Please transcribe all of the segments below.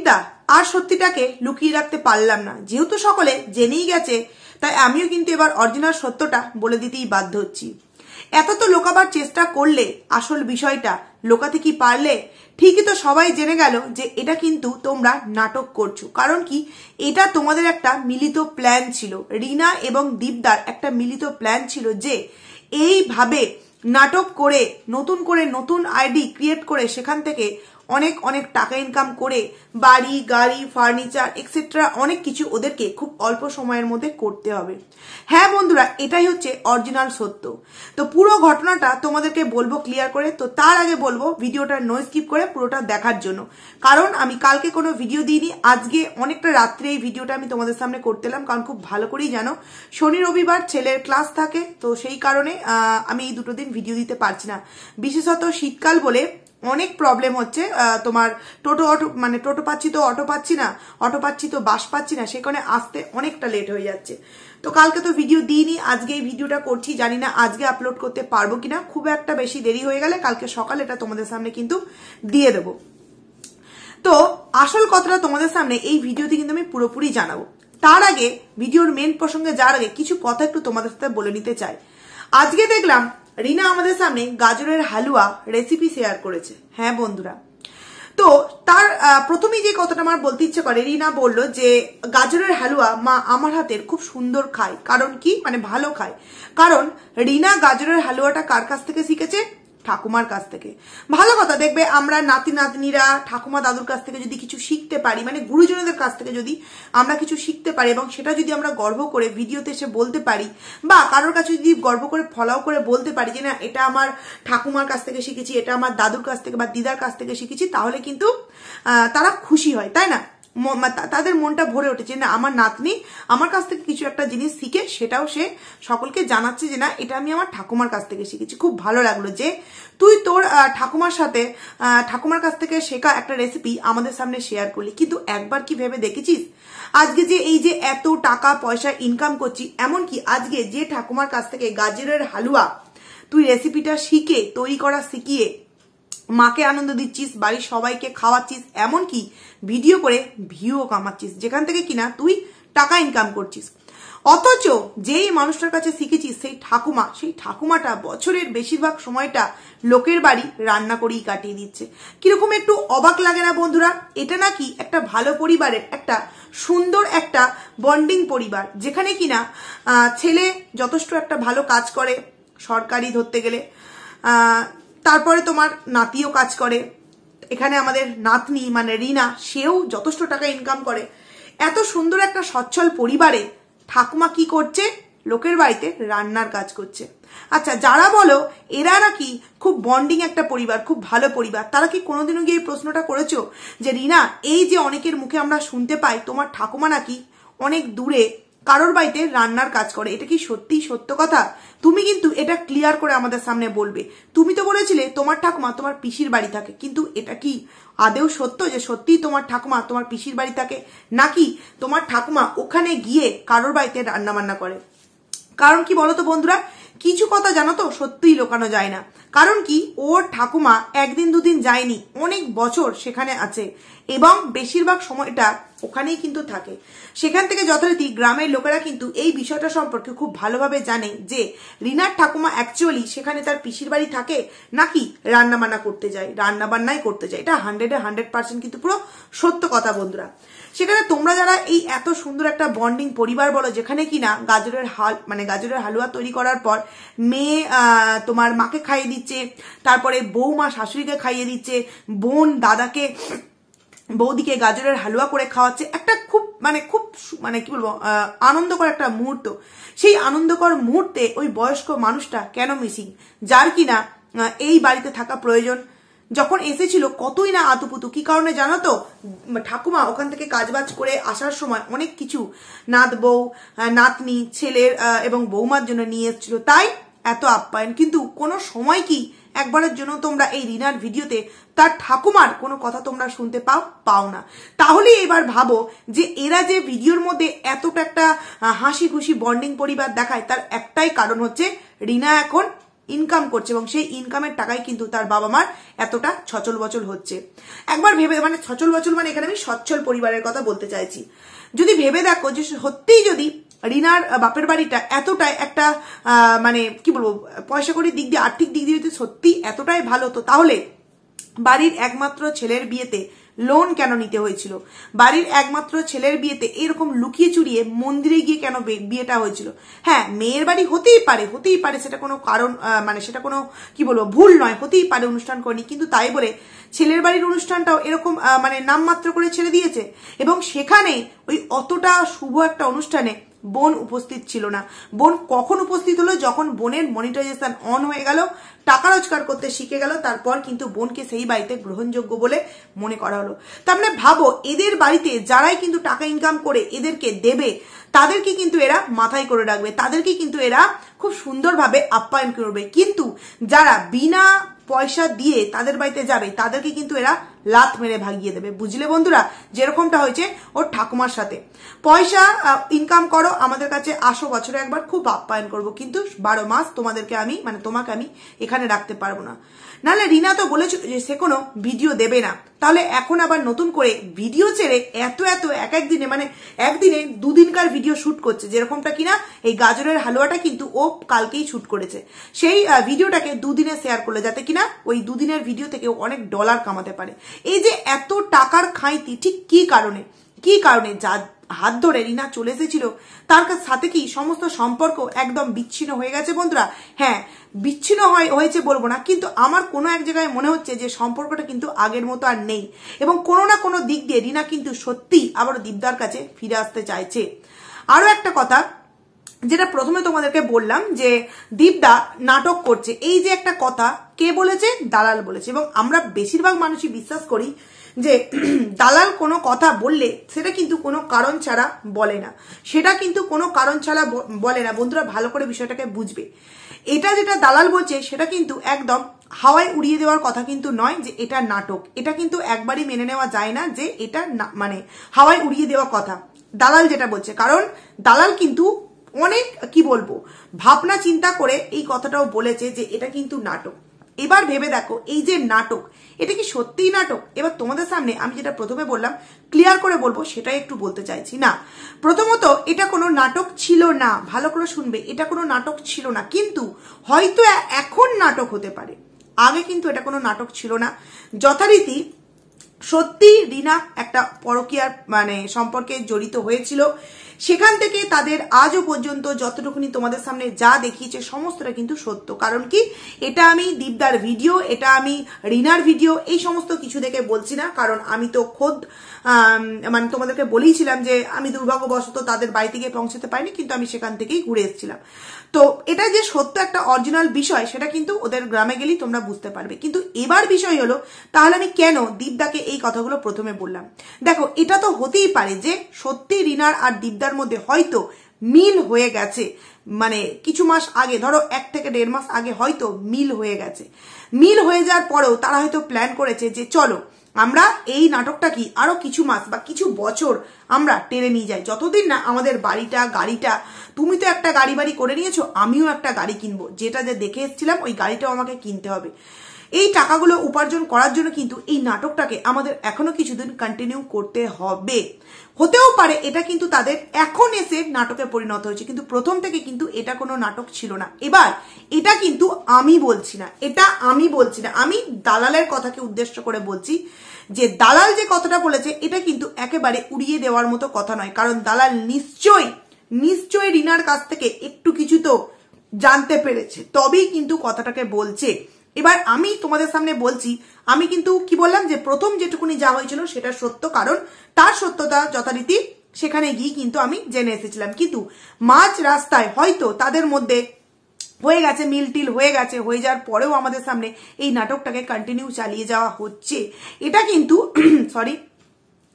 দীপদা আর সত্যিটাকে লুকিয়ে রাখতে পারলাম না, যেহেতু সকলে জেনেই গেছে তাই আমিও কিন্তু এবার অরিজিনাল সত্যটা বলে দিতেই বাধ্য হচ্ছি। এত তো লোকাবার চেষ্টা করলে আসল বিষয়টা লোকাতে কি পারলে? ঠিকই তো সবাই জেনে গেল যে এটা কিন্তু তোমরা নাটক করছো। কারণ কি, এটা তোমাদের একটা মিলিত প্ল্যান ছিল, রিনা এবং দীপদার একটা মিলিত প্ল্যান ছিল যে এইভাবে নাটক করে নতুন আইডি ক্রিয়েট করে সেখান থেকে অনেক অনেক টাকা ইনকাম করে বাড়ি গাড়ি ফার্নিচার এক্সেট্রা অনেক কিছু ওদেরকে খুব অল্প সময়ের মধ্যে করতে হবে। হ্যাঁ বন্ধুরা, এটাই হচ্ছে অরিজিনাল সত্য। তো পুরো ঘটনাটা তোমাদেরকে বলবো ক্লিয়ার করে। তো তার আগে বলবো ভিডিওটা নো স্কিপ করে পুরোটা দেখার জন্য, কারণ আমি কালকে কোনো ভিডিও দিইনি, আজকে অনেকটা রাত্রে এই ভিডিওটা আমি তোমাদের সামনে করতে এলাম। কারণ খুব ভালো করেই জানো শনি রবিবার ছেলের ক্লাস থাকে, তো সেই কারণে আমি এই দুটো দিন ভিডিও দিতে পারছি না। বিশেষত শীতকাল বলে অনেক প্রবলেম হচ্ছে, তোমার টোটো পাচ্ছি তো অটো পাচ্ছি না, অটো পাচ্ছি তো বাস পাচ্ছি না, সে কারণে আসতে অনেকটা লেট হয়ে যাচ্ছে। তো কালকে তো ভিডিও দিইনি, আজকে এই ভিডিওটা করছি, জানি না আজকে আপলোড করতে পারবো কিনা। খুব একটা বেশি দেরি হয়ে গেলে কালকে সকালে এটা তোমাদের সামনে কিন্তু দিয়ে দেবো। তো আসল কথাটা তোমাদের সামনে এই ভিডিওতে কিন্তু আমি পুরোপুরি জানাবো। তার আগে ভিডিওর মেন প্রসঙ্গে যাওয়ার আগে কিছু কথা একটু তোমাদের সাথে বলে নিতে চাই। আজকে দেখলাম রিনা আমাদের সামনে গাজরের হালুয়া রেসিপি শেয়ার করেছে। হ্যাঁ বন্ধুরা, তো তার প্রথমেই যে কথাটা আমার বলতে ইচ্ছে করে, রিনা বলল যে গাজরের হালুয়া মা আমার হাতের খুব সুন্দর খায়। কারণ কি, ভালো খায়। কারণ রিনা গাজরের হালুয়াটা কার কাছ থেকে শিখেছে? ঠাকুমার কাছ থেকে। ভালো কথা, দেখবে আমরা নাতি নাতনিরা ঠাকুমা দাদুর কাছ থেকে যদি কিছু শিখতে পারি, গুরুজনদের কাছ থেকে যদি আমরা কিছু শিখতে পারি এবং সেটা যদি আমরা গর্ব করে ভিডিওতে এসে বলতে পারি, বা কারোর কাছে যদি গর্ব করে ফলাও করে বলতে পারি যে না এটা আমার ঠাকুমার কাছ থেকে শিখেছি, এটা আমার দাদুর কাছ থেকে বা দিদার কাছ থেকে শিখেছি, তাহলে কিন্তু তারা খুশি হয়, তাই না? তাদের মনটা ভরে ওঠে যে না আমার নাতনি আমার কাছ থেকে কিছু একটা জিনিস শিখে সেটাও সে সকলকে জানাচ্ছে যে না এটা আমি আমার ঠাকুমার কাছ থেকে শিখেছি। খুব ভালো লাগলো যে তুই তোর ঠাকুমার কাছ থেকে শেখা একটা রেসিপি আমাদের সামনে শেয়ার করলি। কিন্তু একবার কি ভেবে দেখেছিস আজকে যে এই যে এত টাকা পয়সা ইনকাম করছি, এমনকি আজকে যে ঠাকুমার কাছ থেকে গাজরের হালুয়া তুই রেসিপিটা শিখে তৈরি করা শিখিয়ে মাকে আনন্দ দিচ্ছিস, বাড়ির সবাইকে খাওয়াচ্ছিস, এমনকি ভিডিও করে ভিউও কামাচ্ছিস, যেখান থেকে কিনা তুই টাকা ইনকাম করছিস। অথচ যেই মানুষটার কাছে শিখেছিস সেই ঠাকুমাটা বছরের বেশিরভাগ সময়টা লোকের বাড়ি রান্না করেই কাটিয়ে দিচ্ছে। কিরকম একটু অবাক লাগে না বন্ধুরা? এটা নাকি একটা ভালো পরিবারের একটা সুন্দর একটা বন্ডিং পরিবার, যেখানে কিনা ছেলে যথেষ্ট একটা ভালো কাজ করে সরকারি ধরতে গেলে, তারপরে তোমার নাতিও কাজ করে, এখানে আমাদের নাতনি রিনা সেও যথেষ্ট টাকা ইনকাম করে। এত সুন্দর একটা সচ্ছল পরিবারে ঠাকুমা কি করছে? লোকের বাড়িতে রান্নার কাজ করছে। আচ্ছা, যারা বলো এরা নাকি খুব বন্ডিং একটা পরিবার, খুব ভালো পরিবার, তারা কি কোনোদিনও গিয়ে প্রশ্নটা করেছো যে রিনা এই যে অনেকের মুখে আমরা শুনতে পাই তোমার ঠাকুমা নাকি অনেক দূরে কারোর বাড়িতে রান্নার কাজ করে, এটা কি সত্যিই সত্য কথা? তুমি কিন্তু এটা ক্লিয়ার করে আমাদের সামনে বলবে। তুমি তো বলেছিলে তোমার ঠাকুমা তোমার পিসির বাড়ি থাকে, কিন্তু এটা কি আদেও সত্য যে সত্যিই তোমার ঠাকুমা তোমার পিসির বাড়ি থাকে, নাকি তোমার ঠাকুমা ওখানে গিয়ে কারোর বাড়িতে রান্না বান্না করে? কারণ কি বলতো বন্ধুরা, কিছু কথা জানো তো সত্যিই লোকানো যায় না। কারণ কি, ওর ঠাকুমা একদিন দুদিন যায়নি, অনেক বছর সেখানে আছে এবং বেশিরভাগ সময়টা ওখানেই কিন্তু থাকে। সেখান থেকে যথারীতি গ্রামের লোকেরা কিন্তু এই বিষয়টা সম্পর্কে খুব ভালোভাবে জানে যে রিনার ঠাকুমা অ্যাকচুয়ালি সেখানে তার পিসির বাড়ি থাকে নাকি রান্নাবান্না করতে যায়, রান্নাবান্নাই করতে যায়। এটা 100% কিন্তু পুরো সত্য কথা বন্ধুরা। সেখানে তোমরা যারা এই এত সুন্দর একটা বন্ডিং পরিবার বলো, যেখানে কিনা গাজরের হালুয়া তৈরি করার পর মেয়ে তোমার মাকে খাইয়ে দিচ্ছে, তারপরে বৌমা শাশুড়িকে খাইয়ে দিচ্ছে, বোন দাদাকে বৌদিকে গাজরের হালুয়া করে খাওয়াচ্ছে, একটা খুব কি বলবো আনন্দকর একটা মুহূর্ত। সেই আনন্দকর মুহূর্তে ওই বয়স্ক মানুষটা কেন মিসিং, যার কিনা এই বাড়িতে থাকা প্রয়োজন? যখন এসেছিল কতই না আতুপুতু, কি কারণে জানো তো? ঠাকুমা ওখান থেকে কাজবাজ করে আসার সময় অনেক কিছু নাত বউ নাতনি ছেলের এবং বৌমার জন্য নিয়ে এসেছিল, তাই এত আপ্যায়ন। কিন্তু কোনো সময় কি একবারের জন্য তোমরা এই রিনার ভিডিওতে তার ঠাকুমার কোনো কথা তোমরা শুনতে পাও না? তাহলে এবার ভাবো যে এরা যে ভিডিওর মধ্যে এতটা একটা হাসি খুশি বন্ডিং পরিবার দেখায়, তার একটাই কারণ হচ্ছে রিনা এখন ইনকাম করছে এবং সেই ইনকামের টাকায় কিন্তু তার বাবা মার এতটা ছচল বচল হচ্ছে। একবার ভেবে, মানে ছচল বচল মানে এখানে আমি সচ্ছল পরিবারের কথা বলতে চাইছি। যদি ভেবে দেখো যে সত্যিই যদি রিনার বাপের বাড়িটা এতটাই একটা মানে কি বলবো, পয়সা কড়ির দিক দিয়ে, আর্থিক দিক দিয়ে যদি সত্যি এতটাই ভালো হতো, তাহলে বাড়ির একমাত্র ছেলের বিয়েতে লোন কেন নিতে হয়েছিল? বাড়ির একমাত্র ছেলের বিয়েতে এরকম লুকিয়ে চুরিয়ে মন্দিরে গিয়ে কেন বিয়েটা হয়েছিল? হ্যাঁ, মেয়ের বাড়ি হতেই পারে, সেটা কোনো কারণ, মানে সেটা কোনো কি বলবো ভুল নয়, হতেই পারে অনুষ্ঠান করেনি, কিন্তু তাই বলে ছেলের বাড়ির অনুষ্ঠানটাও এরকম মানে নামমাত্র করে ছেড়ে দিয়েছে। এবং সেখানে ওই অতটা শুভ একটা অনুষ্ঠানে বোন উপস্থিত ছিল না। বোন কখন উপস্থিত হলো? যখন বোনের মনিটাইজেশন অন হয়ে গেল, টাকা রোজগার করতে শিখে গেল, তারপর কিন্তু বোনকে সেই বাড়িতে গ্রহণযোগ্য বলে মনে করা হলো। তার মানে ভাবো, এদের বাড়িতে যারাই কিন্তু টাকা ইনকাম করে এদেরকে দেবে, তাদেরকে কিন্তু এরা মাথায় করে রাখবে, তাদেরকে কিন্তু এরা খুব সুন্দরভাবে আপ্যায়ন করবে। কিন্তু যারা বিনা পয়সা দিয়ে তাদের বাড়িতে যাবে, তাদেরকে কিন্তু এরা লাত মেরে ভাগিয়ে দেবে। বুঝলে বন্ধুরা, যেরকমটা হয়েছে ওর ঠাকুমার সাথে। পয়সা ইনকাম করো, আমাদের কাছে আসো, বছরে একবার খুব আপ্যায়ন করবো, কিন্তু 12 মাস তোমাদেরকে আমি, মানে তোমাকে আমি এখানে রাখতে পারবো না। নাহলে রিনা তো বলেছিল যে সে কোনো ভিডিও দেবে না, তাহলে এখন আবার নতুন করে ভিডিও ছেড়ে এত এক একদিনে, মানে একদিনে 2 দিনকার ভিডিও শুট করছে। যেরকমটা কিনা এই গাজরের হালুয়াটা কিন্তু ও কালকেই শুট করেছে, সেই ভিডিওটাকে 2 দিনে শেয়ার করলে, যাতে কিনা ওই 2 দিনের ভিডিও থেকে অনেক ডলার কামাতে পারে। এই যে এত টাকার খাইতি, ঠিক কি কারণে যা হাত ধরে রিনা চলে এসেছিল, তার সাথে কি সমস্ত সম্পর্ক একদম বিচ্ছিন্ন হয়ে গেছে বন্ধুরা? হ্যাঁ, বিচ্ছিন্ন হয়েছে বলবো না, কিন্তু আমার কোনো এক জায়গায় মনে হচ্ছে যে সম্পর্কটা কিন্তু আগের মতো আর নেই, এবং কোনো না কোনো দিক দিয়ে রিনা কিন্তু সত্যি আবার দীপদার কাছে ফিরে আসতে চাইছে। আরো একটা কথা, যেটা প্রথমে তোমাদেরকে বললাম যে দীপদা নাটক করছে, এই যে একটা কথা কে বলেছে? দালাল বলেছে। এবং আমরা বেশিরভাগ মানুষই বিশ্বাস করি যে দালাল কোনো কথা বললে সেটা কিন্তু কোনো কারণ ছাড়া বলে না, বন্ধুরা ভালো করে বিষয়টাকে বুঝবে। এটা যেটা দালাল বলছে সেটা কিন্তু একদম হাওয়ায় উড়িয়ে দেওয়ার কথা কিন্তু নয় যে এটা নাটক। এটা কিন্তু একবারই মেনে নেওয়া যায় না যে এটা মানে হাওয়ায় উড়িয়ে দেওয়া কথা দালাল যেটা বলছে, কারণ দালাল কিন্তু অনেক কি বলবো ভাবনা চিন্তা করে এই কথাটাও বলেছে যে এটা কিন্তু নাটক। এবার ভেবে দেখো, এই যে নাটক, এটা কি সত্যিই নাটক? এবার তোমাদের সামনে আমি যেটা প্রথমে বললাম ক্লিয়ার করে বলবো, সেটাই একটু বলতে চাইছি। না, প্রথমত এটা কোনো নাটক ছিল না, ভালো করে শুনবে, এটা কোনো নাটক ছিল না, কিন্তু হয়তো এখন নাটক হতে পারে, আগে কিন্তু এটা কোনো নাটক ছিল না। যথারীতি সত্যি রিনা একটা পরকীয়ার মানে সম্পর্কে জড়িত হয়েছিল, সেখান থেকে তাদের আজও পর্যন্ত যতটুকুনি তোমাদের সামনে যা দেখিয়েছে সমস্তটা কিন্তু সত্য। কারণ কি, এটা আমি দীপদার ভিডিও, এটা আমি রিনার ভিডিও, এই সমস্ত কিছু দেখে বলছি না, কারণ আমি তো খোদ মানে তোমাদেরকে বলেইছিলাম যে আমি দুর্ভাগ্যবশত তাদের বাড়িতে গিয়ে পৌঁছাতে পারিনি, কিন্তু আমি সেখান থেকেই ঘুরে এসেছিলাম। তো এটা যে সত্য একটা অরিজিনাল বিষয়, সেটা কিন্তু ওদের গ্রামে গেলেই তোমরা বুঝতে পারবে। কিন্তু এবার বিষয় হলো, তাহলে আমি কেন দীপদাকে এই কথাগুলো প্রথমে বললাম? দেখো, এটা তো হতেই পারে যে সত্যি রিনার আর দীপদার মধ্যে হয়তো মিল হয়ে গেছে, মানে কিছু মাস আগে, ধরো 1 থেকে 1.5 মাস আগে হয়তো মিল হয়ে গেছে। মিল হয়ে যাওয়ার পরেও তারা হয়তো প্ল্যান করেছে যে চলো আমরা এই নাটকটা কি আরো কিছু মাস বা কিছু বছর আমরা টেনে নিয়ে যাই, যতদিন না আমাদের বাড়িটা, গাড়িটা, তুমি তো একটা বাড়ি করে নিয়েছো, আমিও একটা গাড়ি কিনবো, যেটা যে দেখে এসেছিলাম ওই গাড়িটাও আমাকে কিনতে হবে। এই টাকাগুলো উপার্জন করার জন্য কিন্তু এই নাটকটাকে আমাদের এখনো কিছুদিন কন্টিনিউ করতে হবে। হতেও পারে এটা কিন্তু তাদের এখন এসে নাটকে পরিণত হয়েছে, কিন্তু প্রথম থেকে কিন্তু এটা কোনো নাটক ছিল না। এবার এটা কিন্তু আমি বলছি না, আমি দালালের কথাকে উদ্দেশ্য করে বলছি যে দালাল যে কথাটা বলেছে এটা কিন্তু একেবারে উড়িয়ে দেওয়ার মতো কথা নয়, কারণ দালাল নিশ্চয়ই রিনার কাছ থেকে একটু কিছু তো জানতে পেরেছে, তবেই কিন্তু কথাটাকে বলছে। এবার আমি তোমাদের সামনে বলছি, আমি কিন্তু কি বললাম যে প্রথম যেটুকুনি যা হয়েছিল সেটা সত্য, কারণ তার সত্যতা যথারীতি সেখানে গিয়ে কিন্তু আমি জেনে এসেছিলাম। কিন্তু মাঝ রাস্তায় হয়তো তাদের মধ্যে হয়ে গেছে, মিলটিল হয়ে গেছে, হয়ে যাওয়ার পরেও আমাদের সামনে এই নাটকটাকে কন্টিনিউ চালিয়ে যাওয়া হচ্ছে। এটা কিন্তু সরি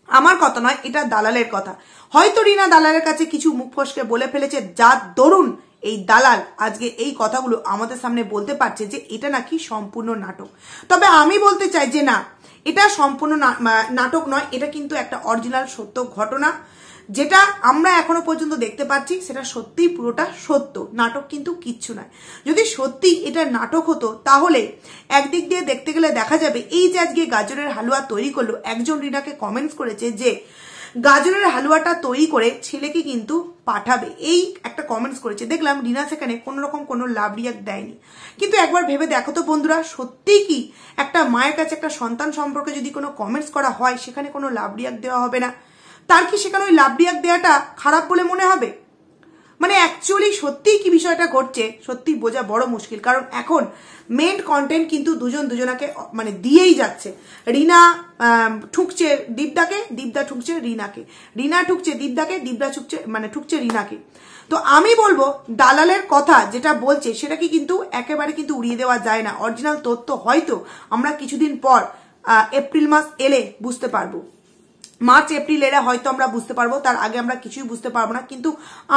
আমার কথা নয়, এটা দালালের কথা। হয়তো রিনা দালালের কাছে কিছু মুখ ফসকে বলে ফেলেছে, যার দরুন এই দালাল আজকে এই কথাগুলো আমাদের সামনে বলতে পারছে যে এটা নাকি সম্পূর্ণ নাটক। তবে আমি বলতে চাই যে না, এটা সম্পূর্ণ নাটক নয়, এটা কিন্তু একটা অরিজিনাল সত্য ঘটনা। যেটা আমরা এখনো পর্যন্ত দেখতে পাচ্ছি সেটা সত্যিই পুরোটা সত্য, নাটক কিন্তু কিচ্ছু নয়। যদি সত্যি এটা নাটক হতো তাহলে একদিক দিয়ে দেখতে গেলে দেখা যাবে এই যে আজকে গাজরের হালুয়া তৈরি করলো, একজন রিনাকে কমেন্টস করেছে যে গাজরের হালুয়াটা তৈরি করে ছেলেকে কিন্তু পাঠাবে, এই একটা কমেন্টস করেছে। দেখলাম রিনা সেখানে কোনো রকম কোনো লাভ রিয়াক্ট দেয়নি। কিন্তু একবার ভেবে দেখো তো বন্ধুরা, সত্যিই কি একটা মায়ের কাছে একটা সন্তান সম্পর্কে যদি কোনো কমেন্টস করা হয় সেখানে কোনো লাভ রিয়াক্ট দেওয়া হবে না? তার কি সেখানে ওই লাভ রিয়াক্ট দেওয়াটা খারাপ বলে মনে হবে? মানে অ্যাকচুয়ালি সত্যিই কি বিষয়টা ঘটছে সত্যি বোঝা বড় মুশকিল। কারণ এখন মেন কন্টেন্ট কিন্তু দুজন দুজনাকে মানে দিয়েই যাচ্ছে। রিনা ঠুকছে দীপদাকে, দীপদা ঠুকছে রিনাকে, রিনা ঠুকছে দীপদাকে, দীপদা ঠুকছে রিনাকে। তো আমি বলবো দালালের কথা যেটা বলছে সেটাকে কিন্তু একেবারে কিন্তু উড়িয়ে দেওয়া যায় না। অরিজিনাল তথ্য হয়তো আমরা কিছুদিন পর এপ্রিল মাস এলে বুঝতে পারবো, মার্চ এপ্রিল এরা হয়তো আমরা বুঝতে পারবো, তার আগে আমরা কিছুই বুঝতে পারবো না। কিন্তু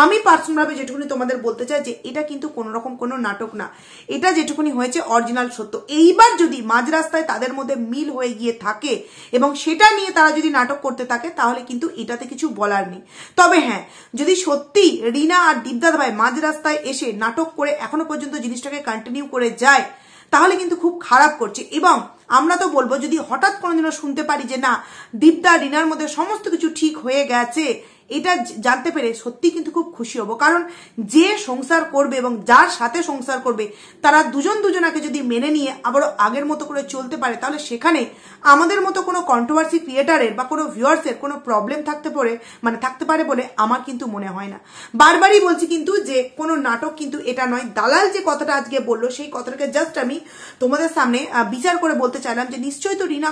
আমি পার্সোনালি যেটুকুনি তোমাদের বলতে চাই যে এটা কিন্তু কোনো রকম কোনো নাটক না, এটা যেটুকুনি হয়েছে অরিজিনাল সত্য। এইবার যদি মাঝ রাস্তায় তাদের মধ্যে মিল হয়ে গিয়ে থাকে এবং সেটা নিয়ে তারা যদি নাটক করতে থাকে তাহলে কিন্তু এটাতে কিছু বলার নেই। তবে হ্যাঁ, যদি সত্যি রিনা আর দীপদাদা ভাই মাঝ রাস্তায় এসে নাটক করে এখনো পর্যন্ত জিনিসটাকে কন্টিনিউ করে যায় তাহলে কিন্তু খুব খারাপ করছে। এবং আমরা তো বলবো যদি হঠাৎ কোনোদিনও শুনতে পারি যে না দীপদা রিনার মধ্যে সমস্ত কিছু ঠিক হয়ে গেছে, এটা জানতে পেরে সত্যি কিন্তু খুব খুশি হব। কারণ যে সংসার করবে এবং যার সাথে সংসার করবে তারা দুজন দুজনাকে যদি মেনে নিয়ে আবারও আগের মতো করে চলতে পারে তাহলে সেখানে আমাদের মতো কোনো কন্ট্রোভার্সি ক্রিয়েটারের বা কোনো ভিউয়ার্সের কোনো প্রবলেম থাকতে পারে বলে আমার কিন্তু মনে হয় না। বারবারই বলছি কিন্তু যে কোনো নাটক কিন্তু এটা নয়। দালাল যে কথাটা আজকে বললো সেই কথাটাকে জাস্ট আমি তোমাদের সামনে বিচার করে বলতে চাইলাম যে নিশ্চয়ই তো রিনা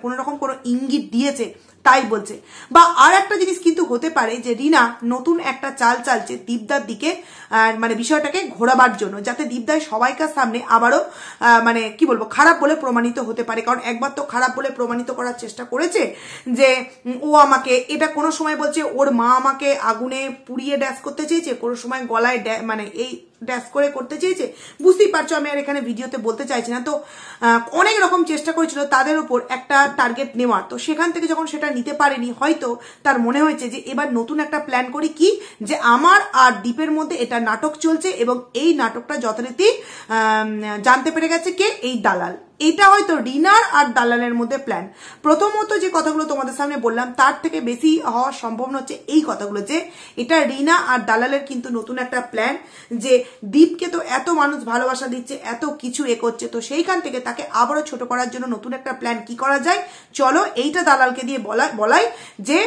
কোনো রকম কোনো ইঙ্গিত দিয়েছে তাই বলছে। বা আর একটা জিনিস কিন্তু হতে পারে যে রিনা নতুন একটা চাল চালছে দীপদার দিকে, মানে বিষয়টাকে ঘোরাবার জন্য, যাতে দীপদার সবাইকার সামনে আবারও খারাপ বলে প্রমাণিত হতে পারে। কারণ একবার তো খারাপ বলে প্রমাণিত করার চেষ্টা করেছে যে ও আমাকে, এটা কোনো সময় বলছে ওর মা আমাকে আগুনে পুড়িয়ে ড্যাশ করতে চেয়েছে, কোনো সময় গলায় এই ড্যাশ করে করতে চেয়েছে। বুঝতেই পারছো আমি আর এখানে ভিডিওতে বলতে চাইছি না। তো অনেক রকম চেষ্টা করেছিল তাদের উপর একটা টার্গেট নেওয়ার, তো সেখান থেকে যখন সেটা নিতে পারেনি হয়তো তার মনে হয়েছে যে এবার নতুন একটা প্ল্যান করি, কি যে আমার আর দীপের মধ্যে এটা নাটক চলছে এবং এই নাটকটা যথারীতি জানতে পেরে গেছে কে, এই দালাল। এটা হয়তো রিনার আর দালালের মধ্যে প্ল্যান। প্রথমত যে কথাগুলো তোমাদের সামনে বললাম তার থেকে বেশি হওয়ার সম্ভাবনা হচ্ছে এই কথাগুলো, যে এটা রিনা আর দালালের কিন্তু নতুন একটা প্ল্যান, যে দীপকে তো এত মানুষ ভালোবাসা দিচ্ছে, এত কিছু করছে, তো সেইখান থেকে তাকে আবারও ছোট করার জন্য নতুন একটা প্ল্যান কি করা যায়, চলো এইটা দালালকে দিয়ে বলাই যে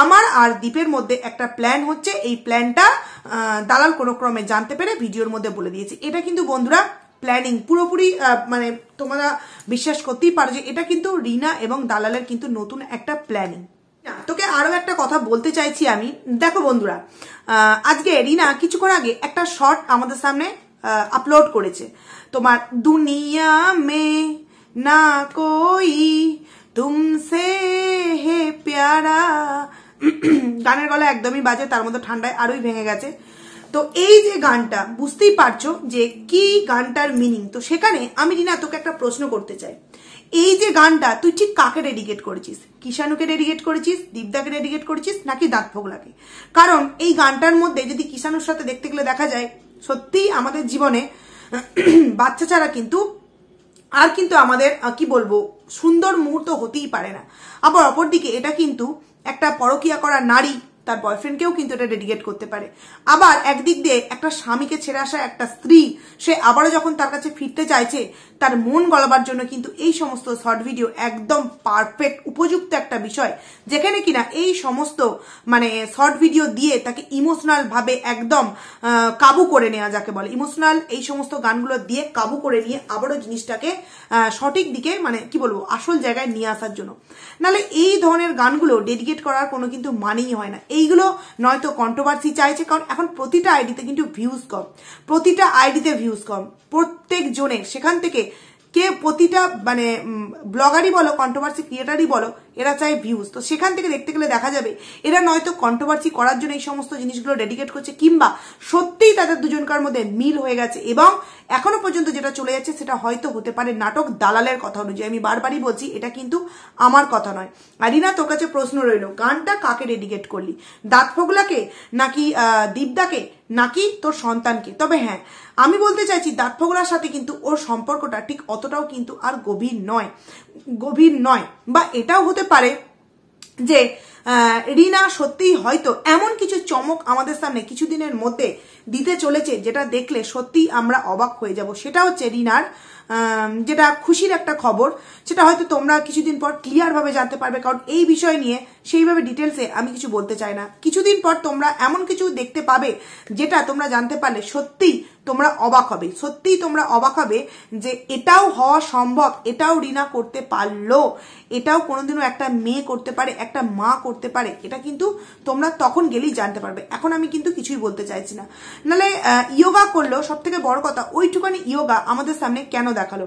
আমার আর দীপের মধ্যে একটা প্ল্যান হচ্ছে, এই প্ল্যানটা দালাল কোনো ক্রমে জানতে পেরে ভিডিওর মধ্যে বলে দিয়েছে। এটা কিন্তু বন্ধুরা প্ল্যানিং পুরোপুরি, মানে তোমরা বিশ্বাস করতেই পারো যে এটা কিন্তু রিনা এবং দালালের কিন্তু নতুন একটা প্ল্যানিং। তোকে আরো একটা কথা বলতে চাইছি আমি। দেখো বন্ধুরা, আজকে রিনা কিছুক্ষণ আগে একটা শর্ট আমাদের সামনে আপলোড করেছে, তোমার দুনিয়া মে না কোই তুমসে হে প্যারা, গানের গলা একদমই বাজে, তার মধ্যে ঠান্ডায় আরোই ভেঙে গেছে। তো এই যে গানটা বুঝতেই পারছো যে কি গানটার মিনিং। তো সেখানে আমি রিনা তোকে একটা প্রশ্ন করতে চাই, এই যে গানটা তুই ঠিক কাকে ডেডিকেট করেছিস? কিষাণুকে ডেডিকেট করেছিস, দীপদাকে ডেডিকেট করেছিস, নাকি দাঁত ফোগলাকে? কারণ এই গানটার মধ্যে যদি কিষাণুর সাথে দেখতে গেলে দেখা যায় সত্যিই আমাদের জীবনে বাচ্চা ছাড়া কিন্তু আর কিন্তু আমাদের কি বলবো সুন্দর মুহূর্ত হতেই পারে না। আবার অপরদিকে এটা কিন্তু একটা পরকীয়া করা নারী তার বয়ফ্রেন্ডকেও কিন্তু এটা ডেডিকেট করতে পারে। আবার একদিক দিয়ে একটা স্বামীকে ছেড়ে আসা একটা স্ত্রী, সে আবারও যখন তার কাছে ফিরতে চাইছে তার মন গলাবার জন্য কিন্তু এই সমস্ত শর্ট ভিডিও একদম পারফেক্ট উপযুক্ত একটা বিষয়, যেখানে কিনা এই সমস্ত মানে শর্ট ভিডিও দিয়ে তাকে ইমোশনাল ভাবে একদম কাবু করে নেওয়া, যাকে বলে ইমোশনাল, এই সমস্ত গানগুলো দিয়ে কাবু করে নিয়ে আবারও জিনিসটাকে সঠিক দিকে মানে কি বলবো আসল জায়গায় নিয়ে আসার জন্য। নাহলে এই ধরনের গানগুলো ডেডিকেট করার কোনো কিন্তু মানেই হয় না। এইগুলো নয়তো কন্ট্রোভার্সি চাইছে, কারণ এখন প্রতিটা আইডিতে কিন্তু ভিউজ কম, প্রতিটা আইডিতে ভিউজ কম প্রত্যেক জনের, সেখান থেকে কে প্রতিটা মানে ব্লগারই বলো কন্ট্রোভার্সি ক্রিয়েটারই বলো এরা চায় ভিউজ। তো সেখান থেকে দেখতে গেলে দেখা যাবে এরা নয়তো কন্ট্রোভার্সি করার জন্য এই সমস্ত জিনিসগুলো ডেডিকেট করছে, কিংবা সত্যিই তাদের দুজনকার মধ্যে মিল হয়ে গেছে এবং এখনো পর্যন্ত যেটা চলে যাচ্ছে সেটা হয়তো হতে পারে নাটক দালালের কথা অনুযায়ী। আমি বারবারই বলছি, এটা কিন্তু আমার কথা নয়। আর রিনা, তোর কাছে প্রশ্ন রইল, গানটা কাকে ডেডিকেট করলি? দাঁত ফোগলাকে, নাকি দীপদাকে, নাকি তোর সন্তানকে? তবে হ্যাঁ, আমি বলতে চাইছি দাঁত ফোগলার সাথে কিন্তু ওর সম্পর্কটা ঠিক অতটাও কিন্তু আর গভীর নয়। বা এটাও হতে পারে যে রিনা সত্যিই হয়তো এমন কিছু চমক আমাদের সামনে কিছুদিনের মধ্যে দিতে চলেছে যেটা দেখলে সত্যিই আমরা অবাক হয়ে যাব। সেটা হচ্ছে রিনার যেটা খুশির একটা খবর, সেটা হয়তো তোমরা কিছুদিন পর ক্লিয়ার ভাবে জানতে পারবে, কারণ এই বিষয় নিয়ে সেইভাবে ডিটেলসে আমি কিছু বলতে চাই না। কিছুদিন পর তোমরা এমন কিছু দেখতে পাবে যেটা তোমরা জানতে পারলে সত্যিই তোমরা অবাক হবে যে এটাও হওয়া সম্ভব, এটাও রিনা করতে পারলো, এটাও কোনোদিনও একটা মেয়ে করতে পারে, একটা মা করতে পারে। এটা কিন্তু তোমরা তখন গেলেই জানতে পারবে। এখন আমি কিন্তু কিছুই বলতে চাইছি না। নাহলে ইয়োগা করলো, সব থেকে বড় কথা ওইটুকানি ইয়োগা আমাদের সামনে কেন দেখালো?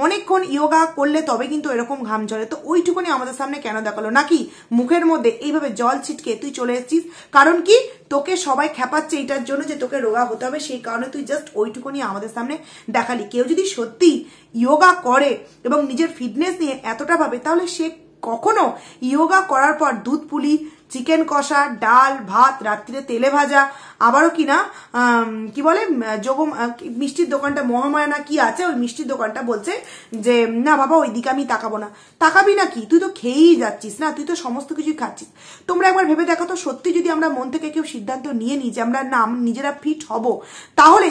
অনেকক্ষণ ইয়োগা করলে তবে কিন্তু এরকম ঘাম ঝরে, তো ওইটুকুনি আমাদের সামনে কেন দেখালো? নাকি মুখের মধ্যে এইভাবে জল ছিটকে তুই চলে এসেছিস? কারণ কি, তোকে সবাই খেপাচ্ছে এইটার জন্য যে তোকে রোগা হতে হবে, সেই কারণে তুই জাস্ট ওইটুকুনি আমাদের সামনে দেখালি। কেউ যদি সত্যি ইয়োগা করে এবং নিজের ফিটনেস নিয়ে এতটা ভাবে, তাহলে সে কখনো ইয়োগা করার পর দুধ পুলি, চিকেন কষা, ডাল ভাত, রাত্রিরে তেলে ভাজা, আবারও কিনা কি বলে মিষ্টির দোকানটা মহামায়া না কি আছে, ওই মিষ্টির দোকানটা বলছে যে না বাবা ওই দিকে আমি তাকাবো না। তাকাবি না কি? তুই তো খেয়েই যাচ্ছিস না, তুই তো সমস্ত কিছুই খাচ্ছিস। তোমরা একবার ভেবে দেখো তো, সত্যি যদি আমরা মন থেকে কেউ সিদ্ধান্ত নিয়ে নিই যে আমরা না নিজেরা ফিট হব, তাহলে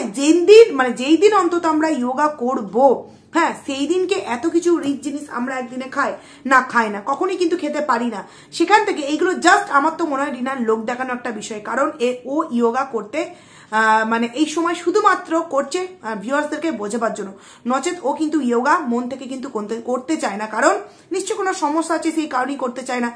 যেই দিন অন্তত আমরা ইয়োগা করবো, হ্যাঁ, সেই দিনকে এত কিছু রিচ জিনিস আমরা একদিনে খাই না, কখনই কিন্তু খেতে পারি না। সেখান থেকে এইগুলো জাস্ট আমার তো মনে হয় রিনার লোক দেখানো একটা বিষয়। কারণ ও ইয়োগা করতে এই সময় শুধুমাত্র করছে ভিউয়ার্সদেরকে বোঝাবার জন্য, নচেত ও কিন্তু ইয়োগা মন থেকে কিন্তু করতে চায় না। কারণ নিশ্চয় কোনো সমস্যা আছে, সেই কারণেই করতে চায় না।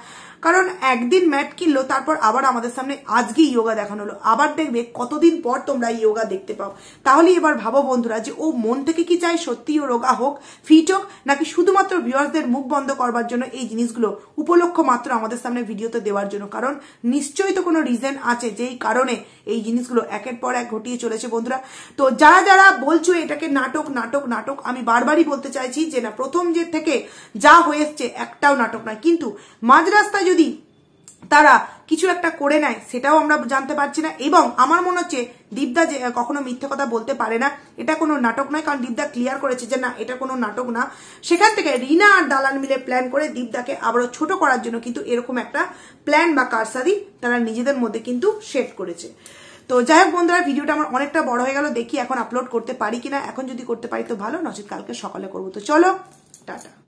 কারণ একদিন ম্যাট কিনলো, তারপর আবার আমাদের সামনে আজকে ইয়োগা দেখানো হলো, আবার দেখবে কতদিন পর তোমরা ইয়োগা দেখতে পাও। তাহলে এবার ভাবো বন্ধুরা, যে ও মন থেকে কি চায় সত্যি ও রোগা হোক, ফিট হোক, নাকি শুধুমাত্র ভিউয়ার্সদের মুখ বন্ধ করবার জন্য এই জিনিসগুলো উপলক্ষ মাত্র আমাদের সামনে ভিডিওতে দেওয়ার জন্য? কারণ নিশ্চয়ই তো কোনো রিজন আছে যেই কারণে এই জিনিসগুলো একের পর এক ঘটিয়ে চলেছে বন্ধুরা। তো যারা বলছো এটাকে নাটক, আমি বারবারই বলতে চাইছি যে না, প্রথম যে থেকে যা হয়ে এসছে একটাও নাটক নয়। কিন্তু মাঝ রাস্তায় যদি তারা কিছু একটা করে নেয়, সেটাও আমরা জানতে পারছি না। এবং আমার মনে হচ্ছে দীপদা যে কখনো মিথ্যে কথা বলতে পারে না, এটা কোনো নাটক নয়। কারণ দীপদা ক্লিয়ার করেছে যে না, এটা কোনো নাটক না। সেখান থেকে রিনা আর দালান মিলে প্ল্যান করে দীপদাকে আবারও ছোট করার জন্য কিন্তু এরকম একটা প্ল্যান বা কারসাদি তারা নিজেদের মধ্যে কিন্তু সেট করেছে। তো যাই হোক বন্ধুরা, ভিডিওটা আমার অনেকটা বড় হয়ে গেল, দেখি এখন আপলোড করতে পারি কিনা। এখন যদি করতে পারি তো ভালো, নচেত কালকে সকালে করবো। তো চলো, টাটা।